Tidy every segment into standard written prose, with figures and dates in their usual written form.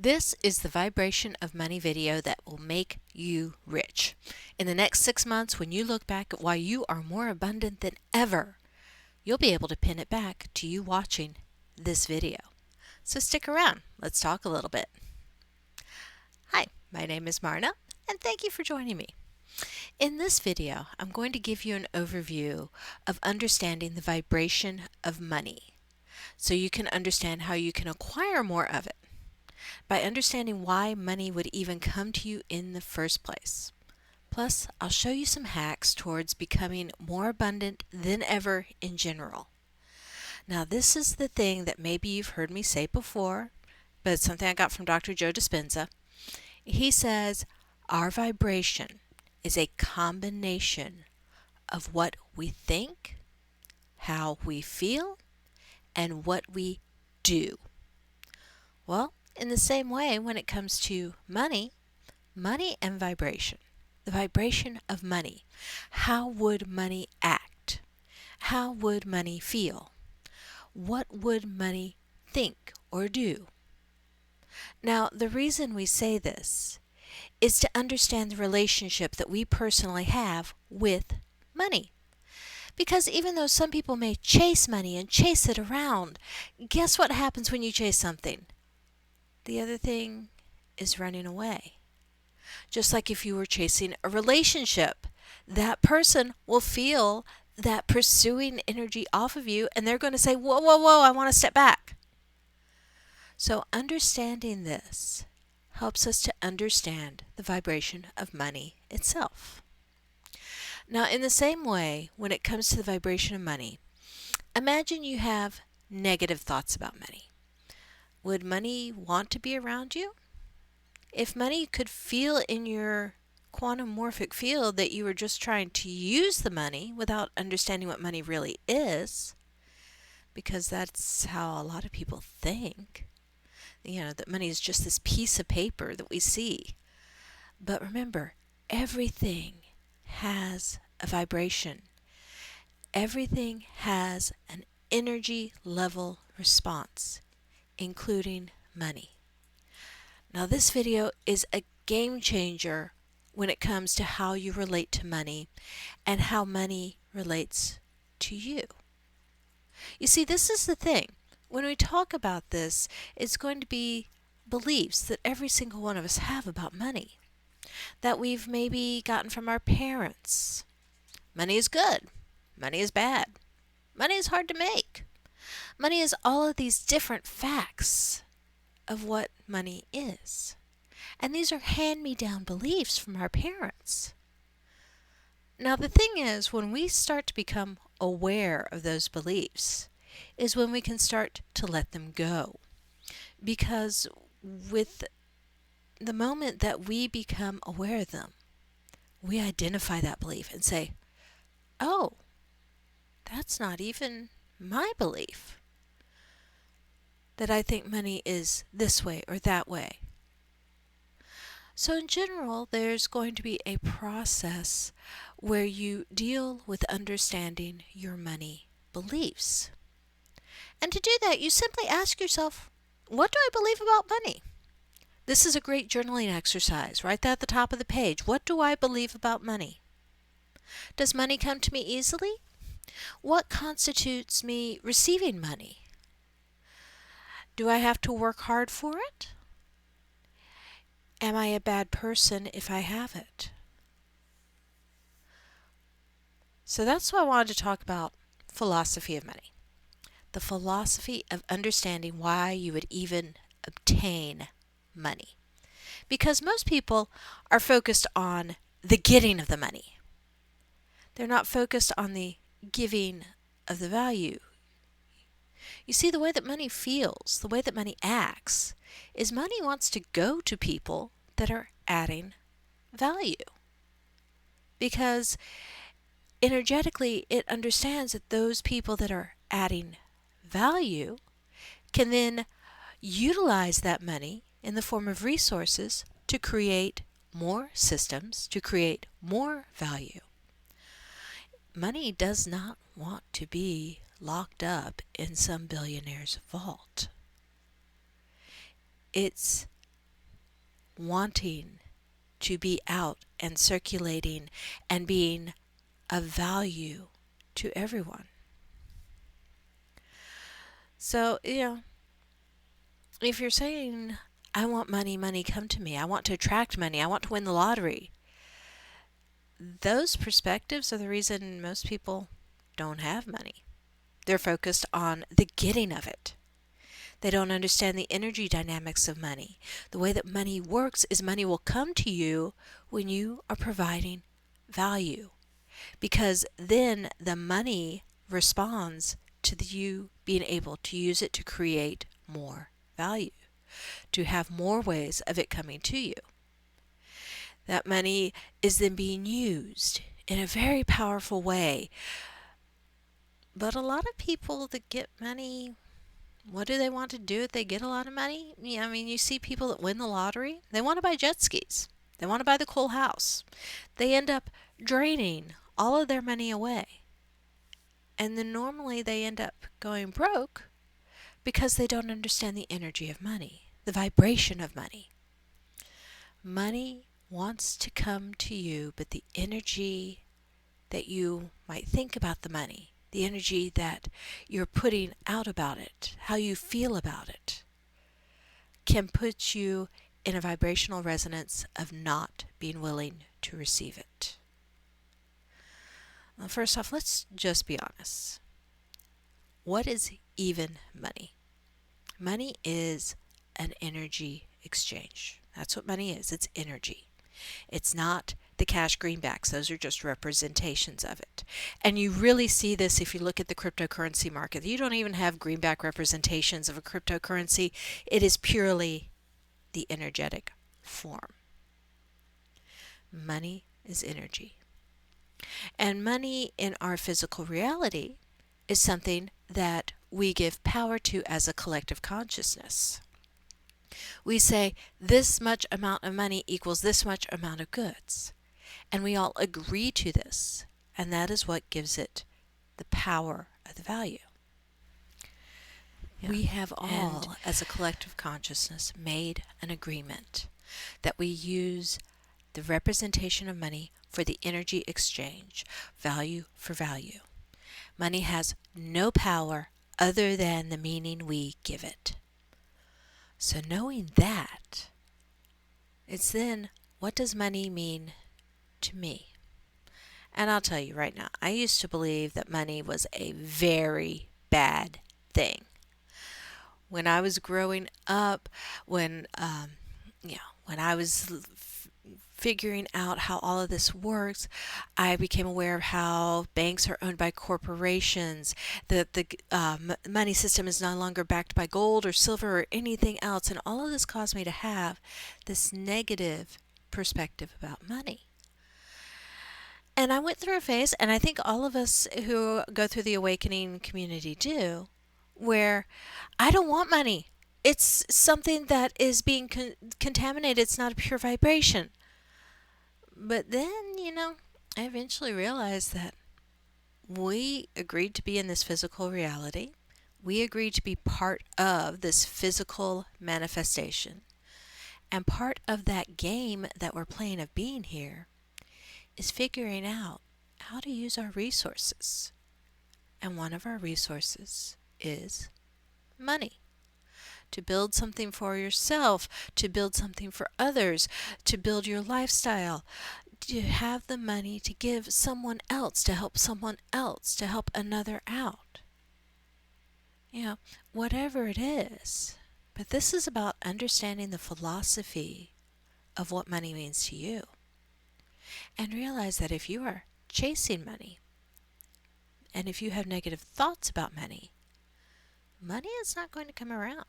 This is the vibration of money video that will make you rich. In the next 6 months, when you look back at why you are more abundant than ever, you'll be able to pin it back to you watching this video. So stick around. Let's talk a little bit. Hi, my name is Marna, and thank you for joining me. In this video, I'm going to give you an overview of understanding the vibration of money, so you can understand how you can acquire more of it by understanding why money would even come to you in the first place. Plus, I'll show you some hacks towards becoming more abundant than ever in general. Now, this is the thing that maybe you've heard me say before, but it's something I got from Dr. Joe Dispenza. He says, our vibration is a combination of what we think, how we feel, and what we do. Well, in the same way, when it comes to money and vibration, the vibration of money, how would money act? How would money feel? What would money think or do? Now, the reason we say this is to understand the relationship that we personally have with money. Because even though some people may chase money and chase it around, guess what happens when you chase something? The other thing is running away. Just like if you were chasing a relationship, that person will feel that pursuing energy off of you, and they're going to say, whoa, whoa, whoa, I want to step back. So understanding this helps us to understand the vibration of money itself. Now, in the same way, when it comes to the vibration of money, imagine you have negative thoughts about money. Would money want to be around you? If money could feel in your quantum morphic field that you were just trying to use the money without understanding what money really is, because that's how a lot of people think, that money is just this piece of paper that we see. But remember, everything has a vibration. Everything has an energy level response, including money. Now, this video is a game changer when it comes to how you relate to money and how money relates to you. You see, this is the thing. When we talk about this, it's going to be beliefs that every single one of us have about money, that we've maybe gotten from our parents. Money is good. Money is bad. Money is hard to make. Money is all of these different facts of what money is. And these are hand-me-down beliefs from our parents. Now, the thing is, when we start to become aware of those beliefs, is when we can start to let them go. Because with the moment that we become aware of them, we identify that belief and say, oh, that's not even my belief, that I think money is this way or that way. So in general, there's going to be a process where you deal with understanding your money beliefs. And to do that, you simply ask yourself, what do I believe about money? This is a great journaling exercise. Write that at the top of the page. What do I believe about money? Does money come to me easily? What constitutes me receiving money? Do I have to work hard for it? Am I a bad person if I have it? So that's why I wanted to talk about philosophy of money. The philosophy of understanding why you would even obtain money. Because most people are focused on the getting of the money. They're not focused on the giving of the value. You see, the way that money feels, the way that money acts, is money wants to go to people that are adding value. Because energetically, it understands that those people that are adding value can then utilize that money in the form of resources to create more systems, to create more value. Money does not want to be locked up in some billionaire's vault. It's wanting to be out and circulating and being of value to everyone. So, if you're saying, I want money, money come to me, I want to attract money, I want to win the lottery, those perspectives are the reason most people don't have money. They're focused on the getting of it. They don't understand the energy dynamics of money. The way that money works is money will come to you when you are providing value, because then the money responds to you being able to use it to create more value, to have more ways of it coming to you. That money is then being used in a very powerful way. But a lot of people that get money, what do they want to do if they get a lot of money? Yeah, I mean, you see people that win the lottery, they want to buy jet skis. They want to buy the cool house. They end up draining all of their money away. And then normally they end up going broke because they don't understand the energy of money, the vibration of money. Money wants to come to you, but the energy that you might think about the money, the energy that you're putting out about it, how you feel about it, can put you in a vibrational resonance of not being willing to receive it. Well, first off, let's just be honest. What is even money? Money is an energy exchange. That's what money is. It's energy. It's not the cash greenbacks. Those are just representations of it. And you really see this if you look at the cryptocurrency market. You don't even have greenback representations of a cryptocurrency. It is purely the energetic form. Money is energy. And money in our physical reality is something that we give power to as a collective consciousness. We say this much amount of money equals this much amount of goods. And we all agree to this. And that is what gives it the power of the value. Yeah. We have all, as a collective consciousness, made an agreement that we use the representation of money for the energy exchange, value for value. Money has no power other than the meaning we give it. So knowing that, it's then, what does money mean to me? And I'll tell you right now, I used to believe that money was a very bad thing. When I was growing up, when I was figuring out how all of this works, I became aware of how banks are owned by corporations, that the money system is no longer backed by gold or silver or anything else, and all of this caused me to have this negative perspective about money. And I went through a phase, and I think all of us who go through the awakening community do, where I don't want money. It's something that is being contaminated. It's not a pure vibration. But then, I eventually realized that we agreed to be in this physical reality. We agreed to be part of this physical manifestation. And part of that game that we're playing of being here is figuring out how to use our resources. And one of our resources is money. To build something for yourself, to build something for others, to build your lifestyle, to have the money to give someone else, to help someone else, to help another out. Whatever it is. But this is about understanding the philosophy of what money means to you. And realize that if you are chasing money, and if you have negative thoughts about money, money is not going to come around.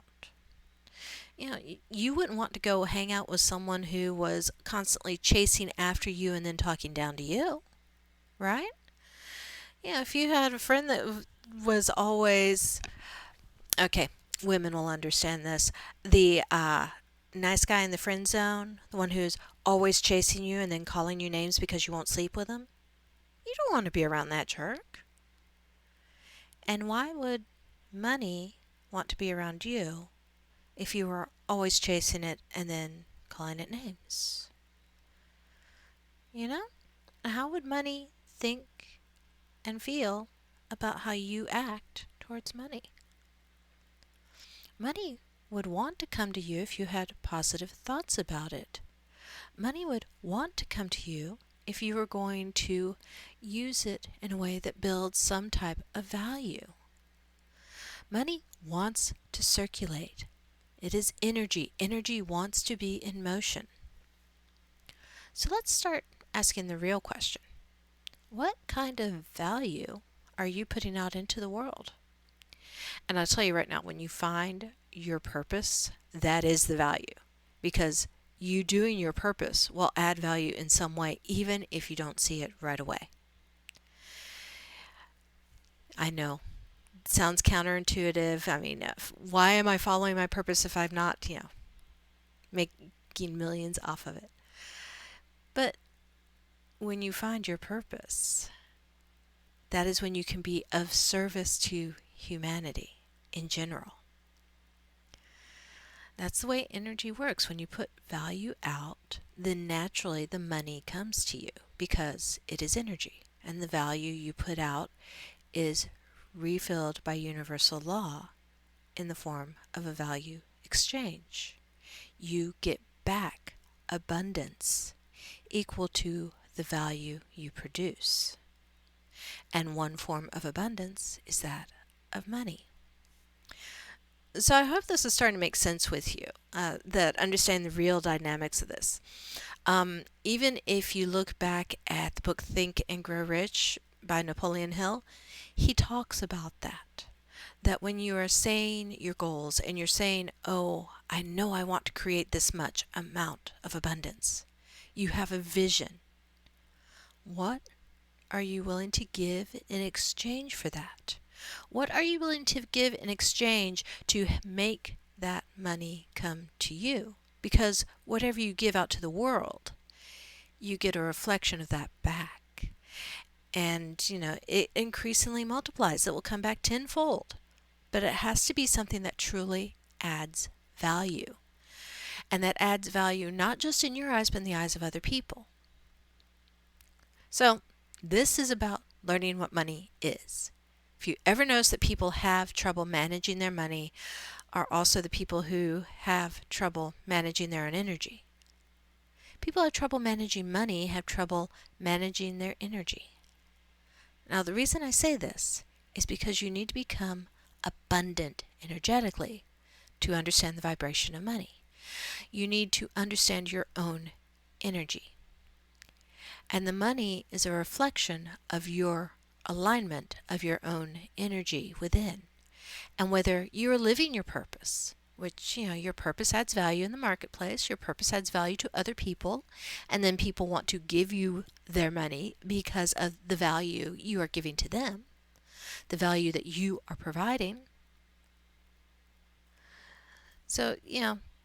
You wouldn't want to go hang out with someone who was constantly chasing after you and then talking down to you, right? If you had a friend that was always, okay, women will understand this, the nice guy in the friend zone, the one who's always chasing you and then calling you names because you won't sleep with him, you don't want to be around that jerk. And why would money want to be around you if you were always chasing it and then calling it names. You know? How would money think and feel about how you act towards money? Money would want to come to you if you had positive thoughts about it. Money would want to come to you if you were going to use it in a way that builds some type of value. Money wants to circulate. It is energy. Energy wants to be in motion. So let's start asking the real question. What kind of value are you putting out into the world? And I'll tell you right now, when you find your purpose, that is the value. Because you doing your purpose will add value in some way, even if you don't see it right away. I know. It sounds counterintuitive. I mean, why am I following my purpose if I'm not, making millions off of it? But when you find your purpose, that is when you can be of service to humanity in general. That's the way energy works. When you put value out, then naturally the money comes to you because it is energy. And the value you put out is refilled by universal law in the form of a value exchange. You get back abundance equal to the value you produce. And one form of abundance is that of money. So I hope this is starting to make sense with you, that understand the real dynamics of this. Even if you look back at the book Think and Grow Rich by Napoleon Hill, he talks about that when you are saying your goals and you're saying, oh, I know I want to create this much amount of abundance, you have a vision. What are you willing to give in exchange for that? What are you willing to give in exchange to make that money come to you? Because whatever you give out to the world, you get a reflection of that back. And, it increasingly multiplies. It will come back tenfold. But it has to be something that truly adds value. And that adds value not just in your eyes, but in the eyes of other people. So, this is about learning what money is. If you ever notice that people have trouble managing their money, are also the people who have trouble managing their own energy. People who have trouble managing money have trouble managing their energy. Now, the reason I say this is because you need to become abundant energetically to understand the vibration of money. You need to understand your own energy. And the money is a reflection of your alignment of your own energy within. And whether you're living your purpose, which, your purpose adds value in the marketplace, your purpose adds value to other people, and then people want to give you their money because of the value you are giving to them, the value that you are providing. So,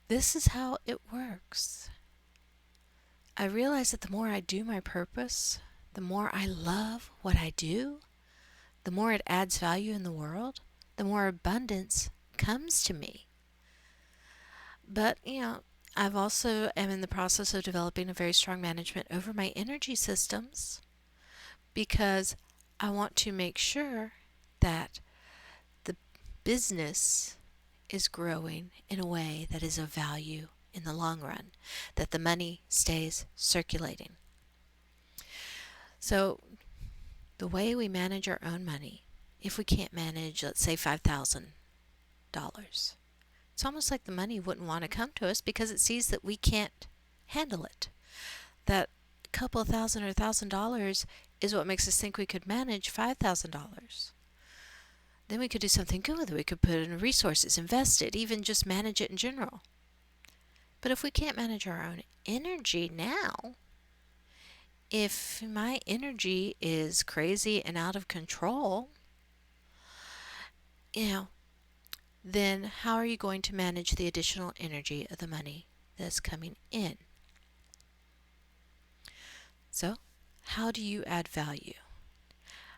this is how it works. I realize that the more I do my purpose, the more I love what I do, the more it adds value in the world, the more abundance comes to me. But, I've also am in the process of developing a very strong management over my energy systems because I want to make sure that the business is growing in a way that is of value in the long run, that the money stays circulating. So the way we manage our own money, if we can't manage, let's say, $5,000, it's almost like the money wouldn't want to come to us because it sees that we can't handle it. That a couple of thousand or $1,000 is what makes us think we could manage $5,000. Then we could do something good with it. We could put it in resources, invest it, even just manage it in general. But if we can't manage our own energy now, if my energy is crazy and out of control, then how are you going to manage the additional energy of the money that's coming in? So, how do you add value?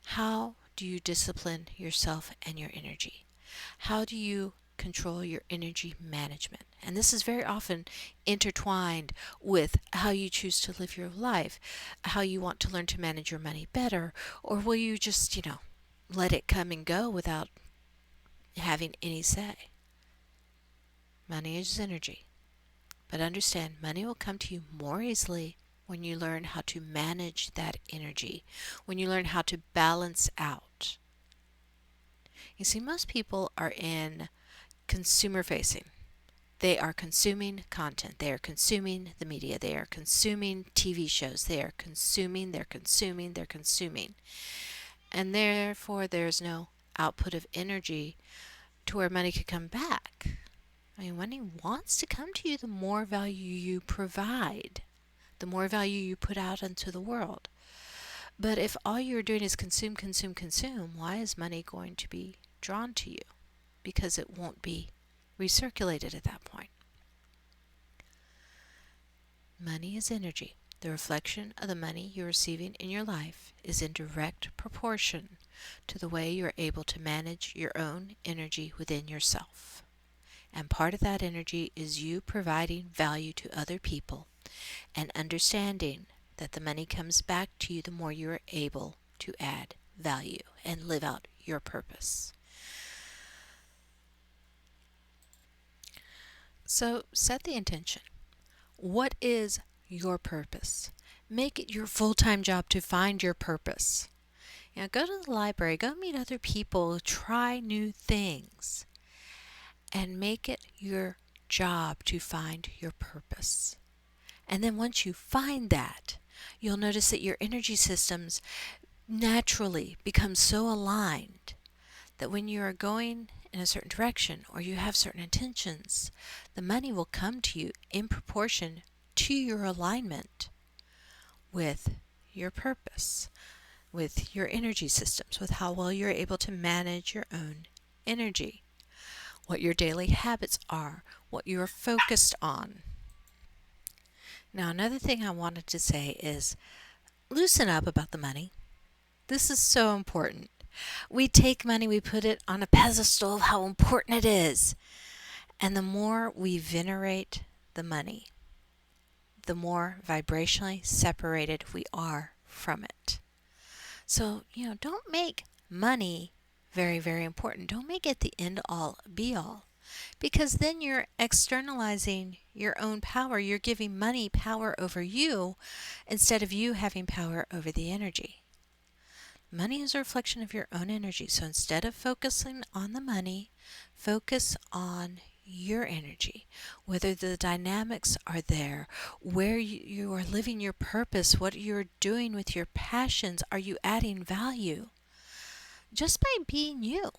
How do you discipline yourself and your energy? How do you control your energy management. And this is very often intertwined with how you choose to live your life, how you want to learn to manage your money better, or will you just, let it come and go without having any say? Money is energy. But understand, money will come to you more easily when you learn how to manage that energy, when you learn how to balance out. You see, most people are in consumer facing. They are consuming content. They are consuming the media. They are consuming TV shows. They are consuming, they're consuming, they're consuming. And therefore, there's no output of energy to where money could come back. I mean, money wants to come to you the more value you provide, the more value you put out into the world. But if all you're doing is consume, consume, consume, why is money going to be drawn to you? Because it won't be recirculated at that point. Money is energy. The reflection of the money you're receiving in your life is in direct proportion to the way you're able to manage your own energy within yourself. And part of that energy is you providing value to other people and understanding that the money comes back to you the more you're able to add value and live out your purpose. So set the intention. What is your purpose? Make it your full-time job to find your purpose. Go to the library, go meet other people, try new things, and make it your job to find your purpose. And then once you find that, you'll notice that your energy systems naturally become so aligned that when you are going in a certain direction or you have certain intentions, the money will come to you in proportion to your alignment with your purpose, with your energy systems, with how well you're able to manage your own energy, what your daily habits are, what you're focused on. Now, another thing I wanted to say is loosen up about the money. This is so important. We take money, we put it on a pedestal of how important it is. And the more we venerate the money, the more vibrationally separated we are from it. So, don't make money very, very important. Don't make it the end all be all. Because then you're externalizing your own power. You're giving money power over you instead of you having power over the energy. Money is a reflection of your own energy. So instead of focusing on the money, focus on your energy, whether the dynamics are there, where you are living your purpose, what you're doing with your passions. Are you adding value? Just by being you.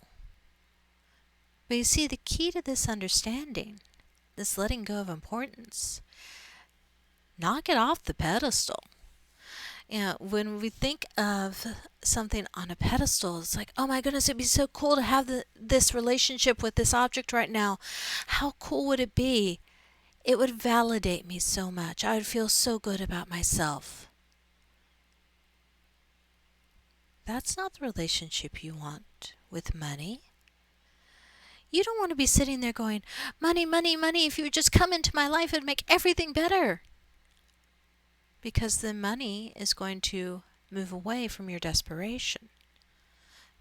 But you see, the key to this understanding, this letting go of importance, knock it off the pedestal. When we think of something on a pedestal, it's like, oh my goodness, it'd be so cool to have this relationship with this object right now. How cool would it be? It would validate me so much. I would feel so good about myself. That's not the relationship you want with money. You don't want to be sitting there going, money, money, money. If you would just come into my life, it'd make everything better. Because the money is going to move away from your desperation.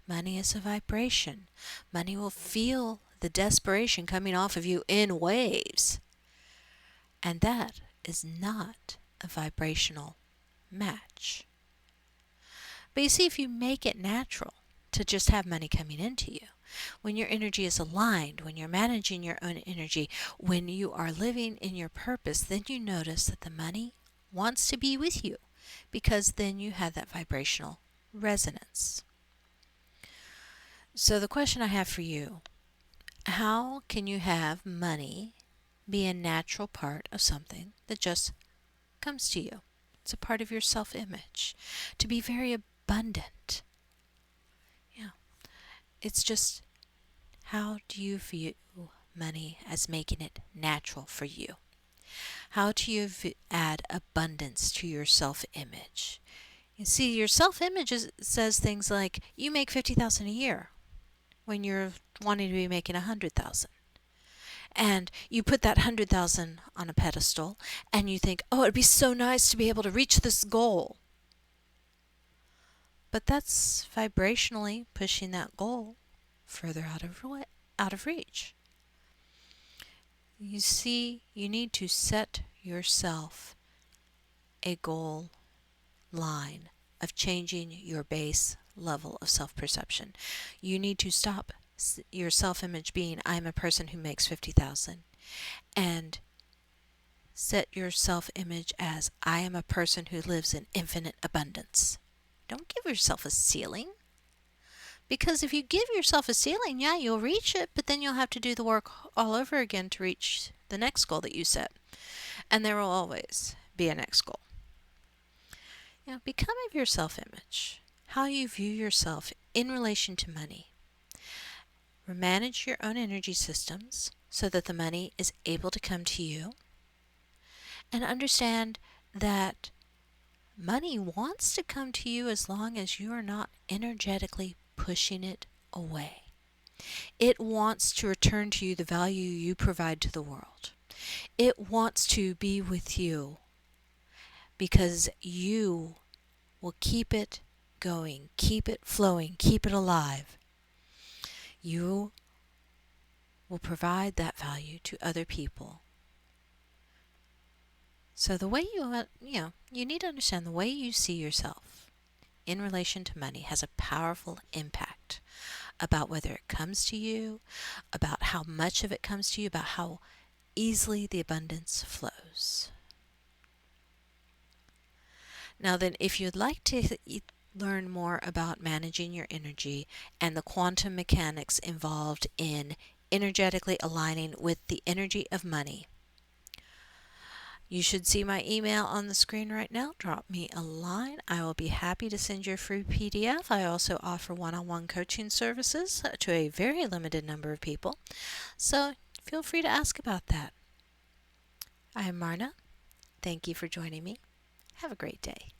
Money is a vibration. Money will feel the desperation coming off of you in waves. And that is not a vibrational match. But you see, if you make it natural to just have money coming into you, when your energy is aligned, when you're managing your own energy, when you are living in your purpose, then you notice that the money wants to be with you because then you have that vibrational resonance. So the question I have for you, how can you have money be a natural part of something that just comes to you? It's a part of your self-image. To be very abundant. It's just, how do you view money as making it natural for you? How do you add abundance to your self-image? You see, your self-image says things like, you make $50,000 a year when you're wanting to be making $100,000. and you put that 100,000 on a pedestal and you think, oh, it'd be so nice to be able to reach this goal. But that's vibrationally pushing that goal further out of reach. You see, you need to set yourself a goal line of changing your base level of self-perception. You need to stop your self-image being, I'm a person who makes 50,000, and set your self-image as, I am a person who lives in infinite abundance. Don't give yourself a ceiling. Because if you give yourself a ceiling, yeah, you'll reach it, but then you'll have to do the work all over again to reach the next goal that you set. And there will always be a next goal. Become of your self-image, how you view yourself in relation to money. Manage your own energy systems so that the money is able to come to you. And understand that money wants to come to you as long as you are not energetically pushing it away. It wants to return to you the value you provide to the world. It wants to be with you because you will keep it going, keep it flowing, keep it alive. You will provide that value to other people. So the way you need to understand the way you see yourself in relation to money has a powerful impact about whether it comes to you, about how much of it comes to you, about how easily the abundance flows. Now then, if you'd like to learn more about managing your energy and the quantum mechanics involved in energetically aligning with the energy of money, you should see my email on the screen right now. Drop me a line. I will be happy to send you a free PDF. I also offer one-on-one coaching services to a very limited number of people. So feel free to ask about that. I am Marna. Thank you for joining me. Have a great day.